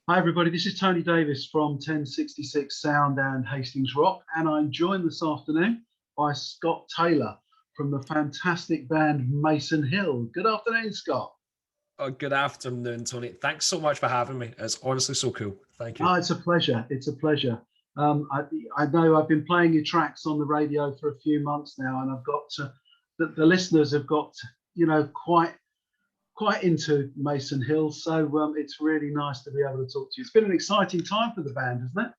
Hi everybody, this is Tony Davis from 1066 Sound and Hastings Rock, and I'm joined this afternoon by Scott Taylor from the fantastic band Mason Hill. Good afternoon, Scott. Oh, good afternoon, Tony. Thanks so much for having me. It's honestly so cool. Thank you. Oh, it's a pleasure. It's a pleasure. I know I've been playing your tracks on the radio for a few months now, and I've got the listeners have got quite into Mason Hill, so it's really nice to be able to talk to you. It's been an exciting time for the band, hasn't it?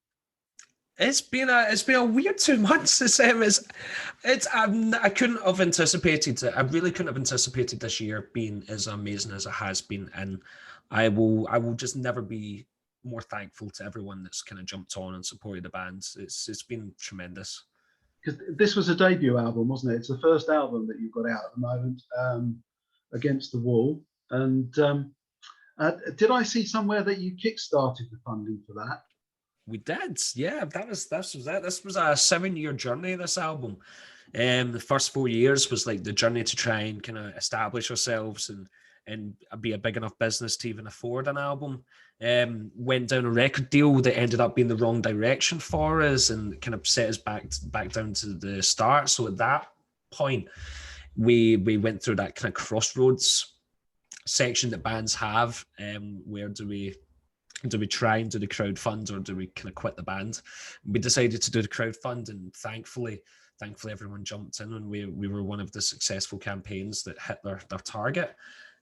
It's been a weird 2 months. I couldn't have anticipated it. I really couldn't have anticipated this year being as amazing as it has been, and I will just never be more thankful to everyone that's kind of jumped on and supported the band. It's been tremendous. Because this was a debut album, wasn't it? It's the first album that you've got out at the moment, Against the Wall. And did I see somewhere that you kick-started the funding for that? We did, yeah. This was it. This was a 7-year journey. This album, the first 4 years was like the journey to try and kind of establish ourselves and be a big enough business to even afford an album. Went down a record deal that ended up being the wrong direction for us and kind of set us back down to the start. So at that point, we went through that kind of crossroads section that bands have. Where do we try and do the crowdfund, or do we kind of quit the band? We decided to do the crowdfund, and thankfully everyone jumped in, and we were one of the successful campaigns that hit their target,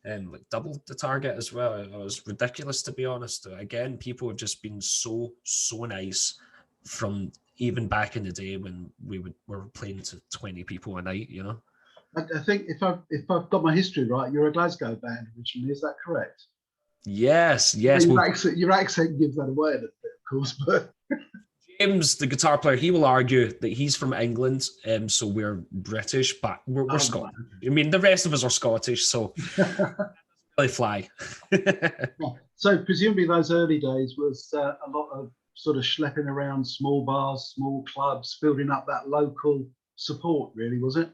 and like doubled the target as well. It was ridiculous, to be honest. Again, people have just been so nice, from even back in the day when we were playing to 20 people a night, you know. I think if I've got my history right, you're a Glasgow band originally. Is that correct? Yes. Your accent gives that away a little bit, of course. But James, the guitar player, he will argue that he's from England, so we're British, but we're Scottish. I mean, the rest of us are Scottish, so really fly. So presumably those early days was a lot of sort of schlepping around small bars, small clubs, building up that local support, really, was it?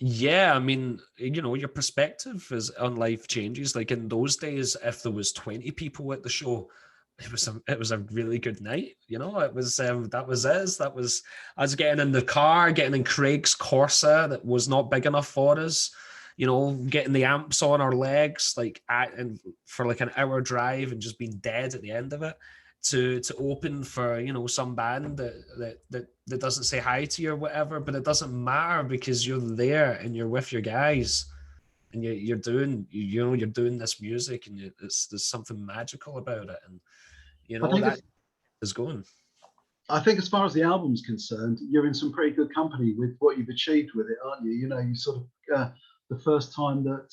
Yeah, I mean, you know, your perspective on life changes. Like in those days, if there was 20 people at the show, it was a really good night. You know, it was that was us. That was us getting in the car, getting in Craig's Corsa that was not big enough for us. You know, getting the amps on our legs, and for like an hour drive, and just being dead at the end of it. To open for, you know, some band that doesn't say hi to you or whatever, but it doesn't matter because you're there and you're with your guys, and you're doing this music, and there's something magical about it, and you know that is going. I think as far as the album's concerned, you're in some pretty good company with what you've achieved with it, aren't you? You know, you sort of the first time that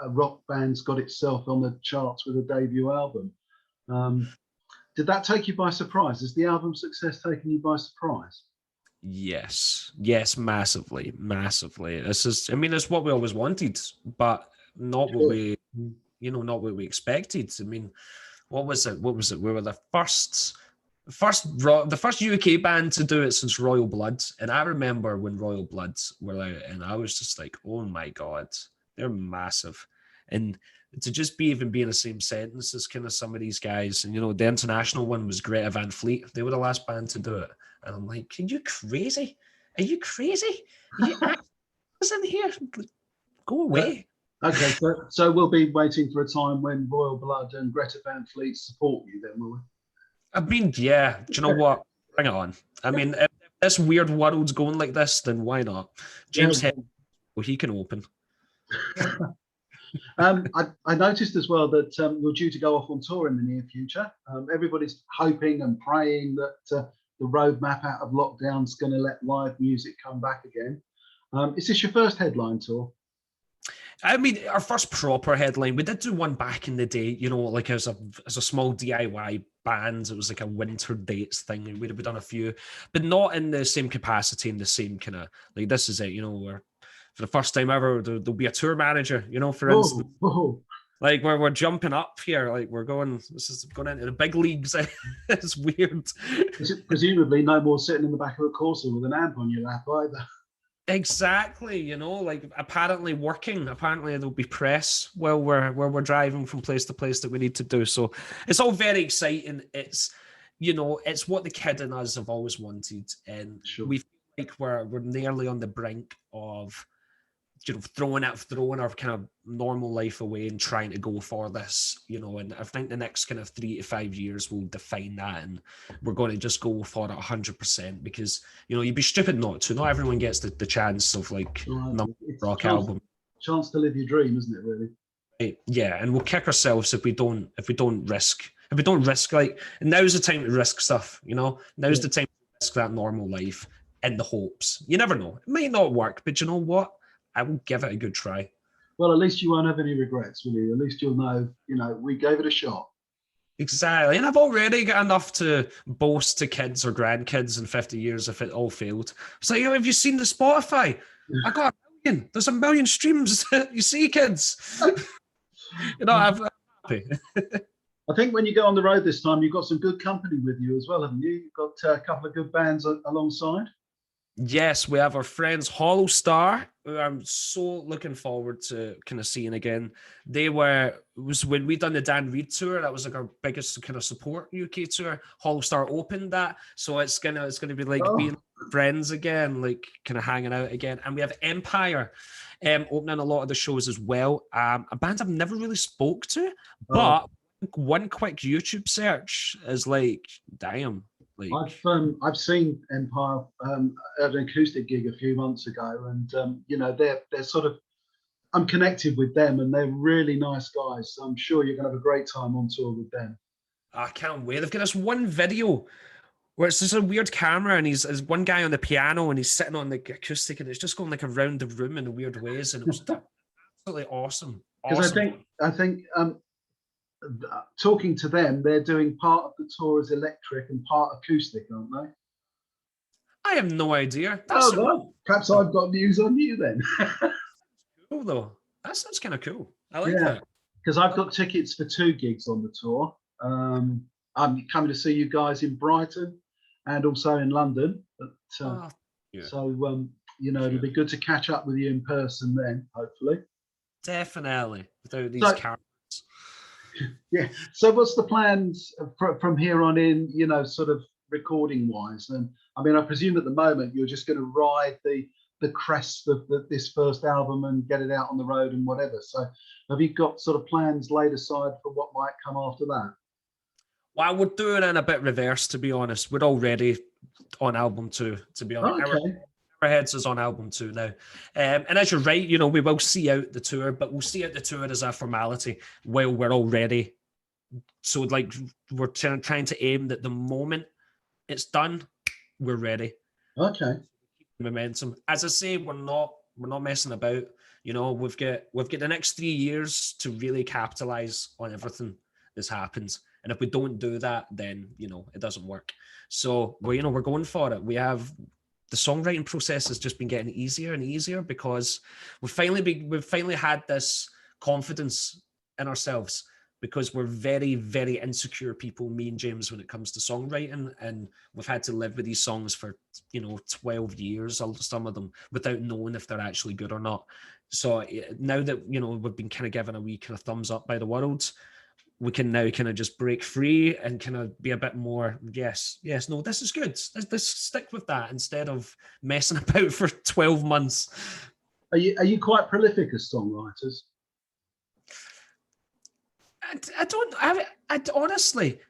a rock band's got itself on the charts with a debut album. Did that take you by surprise? Has the album success taken you by surprise? Yes, massively. This is, I mean, it's what we always wanted, but not what we, not what we expected. I mean, what was it? We were the first UK band to do it since Royal Blood, and I remember when Royal Blood were out, and I was just like, oh my god, they're massive, and to just be in the same sentence as kind of some of these guys. And, you know, the international one was Greta Van Fleet. They were the last band to do it. And I'm like, are you crazy? Are you in here? Go away. Okay, so we'll be waiting for a time when Royal Blood and Greta Van Fleet support you then, will we? I mean, yeah. Do you know what? Bring it on. I mean, if this weird world's going like this, then why not? James Head, well, he can open. I noticed as well that you're due to go off on tour in the near future. Everybody's hoping and praying that the roadmap out of lockdown is going to let live music come back again. Is this your first headline tour? I mean, our first proper headline. We did do one back in the day, you know, like as a small DIY band. It was like a winter dates thing, and we'd done a few, but not in the same capacity, in the same kind of, like, this is it, you know, where for the first time ever, there'll be a tour manager, you know, for instance. Like we're jumping up here, like this is going into the big leagues. It's weird. Presumably no more sitting in the back of a Corsa with an amp on your lap either. Exactly, like apparently there'll be press while we're driving from place to place that we need to do. So it's all very exciting. It's what the kid in us have always wanted, and Sure. we feel like we're nearly on the brink of throwing our kind of normal life away and trying to go for this, and I think the next kind of 3 to 5 years will define that, and we're going to just go for it 100% because, you'd be stupid not to. Not everyone gets the chance of like Right. number It's rock album. chance to live your dream, isn't it, really? Right? Yeah, and we'll kick ourselves if we don't risk. If we don't risk, like, now's the time to risk stuff, now's the time to risk that normal life in the hopes. You never know. It might not work, but you know what? I will give it a good try. Well, at least you won't have any regrets, will you? At least you'll know, we gave it a shot. Exactly. And I've already got enough to boast to kids or grandkids in 50 years if it all failed. It's like, have you seen the Spotify? I got 1 million. There's 1 million streams. You see, kids. I'm happy. I think when you go on the road this time, you've got some good company with you as well, haven't you? You've got a couple of good bands alongside. Yes, we have our friends Hollowstar, who I'm so looking forward to kind of seeing again. Was when we done the Dan Reed tour. That was like our biggest kind of support UK tour. Hollowstar opened that, so it's gonna be like being friends again, like kind of hanging out again. And we have Empyre, opening a lot of the shows as well. A band I've never really spoke to, but one quick YouTube search is like, damn. Like, I've seen Empyre at an acoustic gig a few months ago, and they're sort of, I'm connected with them, and they're really nice guys. So I'm sure you're gonna have a great time on tour with them. I can't wait. They've got this one video where it's just a weird camera, and there's one guy on the piano, and he's sitting on the acoustic, and it's just going like around the room in weird ways, and it was absolutely awesome. Because I think talking to them, they're doing part of the tour as electric and part acoustic, aren't they? I have no idea. Well, perhaps I've got news on you then. Cool though. That sounds kind of cool. I like that. Because I've got tickets for 2 gigs on the tour. I'm coming to see you guys in Brighton and also in London. But, So it'll be good to catch up with you in person then, hopefully. Definitely. Without these cameras. Yeah. So what's the plans from here on in, sort of recording wise? And I mean, I presume at the moment you're just going to ride the crest of this first album and get it out on the road and whatever. So have you got sort of plans laid aside for what might come after that? Well, we're doing it in a bit reverse, to be honest. We're already on album 2, to be honest. Okay. Our heads is on album 2 now. And as you're right, we will see out the tour, but we'll see out the tour as a formality while we're all ready. So like we're trying to aim that the moment it's done, we're ready. Okay. Momentum. As I say, we're not messing about. We've got the next 3 years to really capitalize on everything that's happens. And if we don't do that, then it doesn't work. So we're going for it. We have the songwriting process has just been getting easier and easier because we've finally had this confidence in ourselves, because we're very, very insecure people, me and James, when it comes to songwriting, and we've had to live with these songs for 12 years, some of them, without knowing if they're actually good or not. So now that we've been kind of given a wee kind of thumbs up by the world, we can now kind of just break free and kind of be a bit more, yes, no, this is good. Let's stick with that instead of messing about for 12 months. Are you quite prolific as songwriters? Honestly,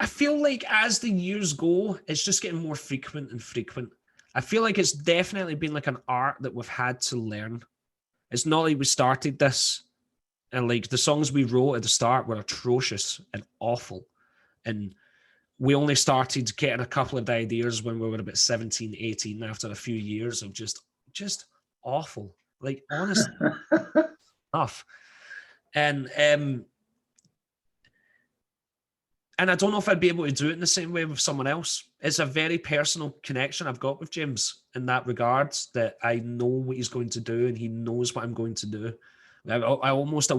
I feel like as the years go, it's just getting more frequent and frequent. I feel like it's definitely been like an art that we've had to learn. It's not like we started this and like the songs we wrote at the start were atrocious and awful. And we only started getting a couple of ideas when we were about 17, 18 after a few years of just awful. Like, honestly, enough. And I don't know if I'd be able to do it in the same way with someone else. It's a very personal connection I've got with James in that regard, that I know what he's going to do and he knows what I'm going to do. I almost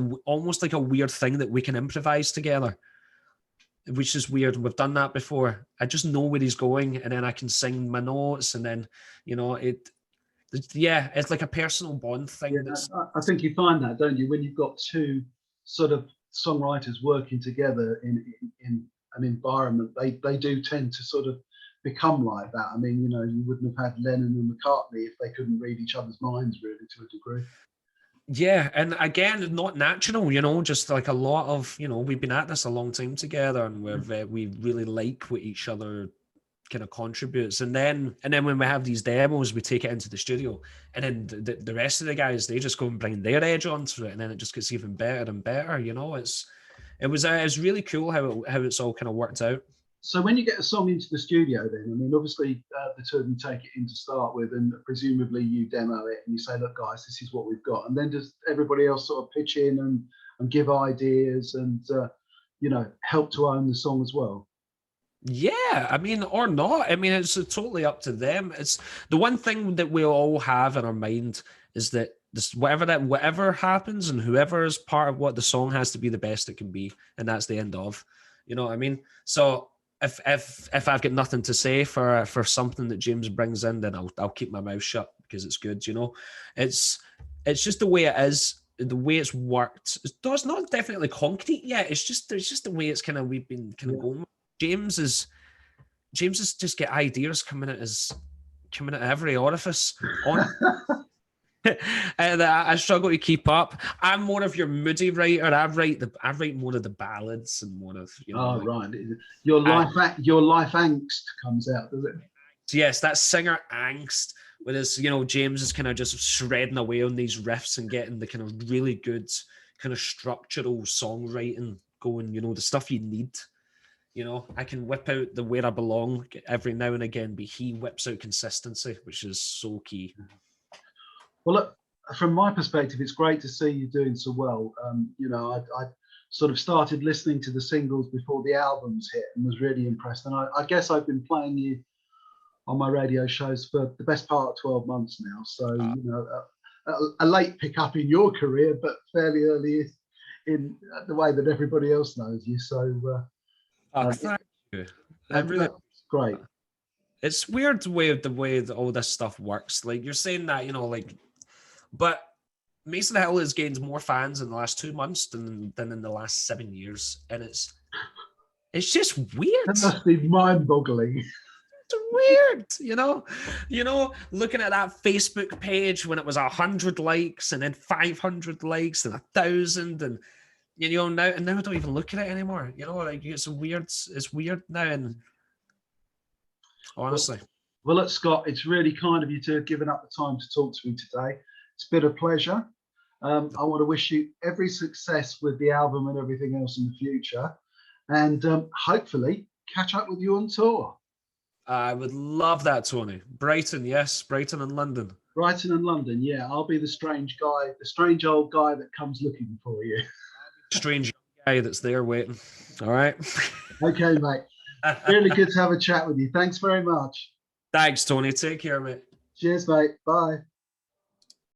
like a weird thing that we can improvise together, which is weird. We've done that before. I just know where he's going, and then I can sing my notes, and then Yeah, it's like a personal bond Yeah, thing. That's I think you find that, don't you, when you've got two sort of songwriters working together in an environment, they do tend to sort of become like that. I mean, you know, you wouldn't have had Lennon and McCartney if they couldn't read each other's minds, really, to a degree. yeah, and again, not natural, you know, just like a lot of, you know, we've been at this a long time together, and we really like what each other kind of contributes, and then when we have these demos, we take it into the studio, and then the rest of the guys, they just go and bring their edge onto it, and then it just gets even better and better, you know. It's really cool how it's all kind of worked out. So when you get a song into the studio, then I mean, obviously the two of them take it in to start with, and presumably you demo it and you say, "Look, guys, this is what we've got," and then does everybody else sort of pitch in and give ideas and you know, help to own the song as well? Yeah, I mean, or not. I mean, it's totally up to them. It's the one thing that we all have in our mind is that whatever happens and whoever is part of what the song has to be the best it can be, and that's the end of. You know what I mean? So if I've got nothing to say for something that James brings in, then I'll keep my mouth shut because it's good. You know, it's it's just the way it is. The way it's worked. It's not definitely concrete yet. It's just the way it's kind of we've been kind of going. James is just get ideas coming at every orifice on. And I struggle to keep up. I'm more of your moody writer. I write more of the ballads and more of, you know. Oh, Like, right. Your life angst comes out, does it? yes, that singer angst. Whereas, you know, James is kind of just shredding away on these riffs and getting the kind of really good kind of structural songwriting going. You know, the stuff you need. You know, I can whip out the Where I Belong every now and again, but he whips out consistency, which is so key. Well, look, from my perspective, it's great to see you doing so well. You know, I sort of started listening to the singles before the albums hit and was really impressed. And I guess I've been playing you on my radio shows for the best part of 12 months now. So, you know, a late pickup in your career, but fairly early in the way that everybody else knows you. So, Thank you. I really. that's great. It's weird the way that all this stuff works. Like you're saying that, you know, like, but Mason Hill has gained more fans in the last 2 months than in the last 7 years, and it's just weird. That must be mind-boggling. It's weird, you know, looking at that Facebook page when it was 100 likes and then 500 likes and 1,000, and you know now I don't even look at it anymore. You know, like it's weird now, and honestly. Well, look, Scott, it's really kind of you to have given up the time to talk to me today. It's been a pleasure. I want to wish you every success with the album and everything else in the future, and hopefully catch up with you on tour. I would love that, Tony. Brighton, yes, Brighton and London. Brighton and London, yeah. I'll be the strange guy, the strange old guy that comes looking for you. Strange guy that's there waiting. All right. Okay, mate. Really good to have a chat with you. Thanks very much. Thanks, Tony. Take care, mate. Cheers, mate. Bye.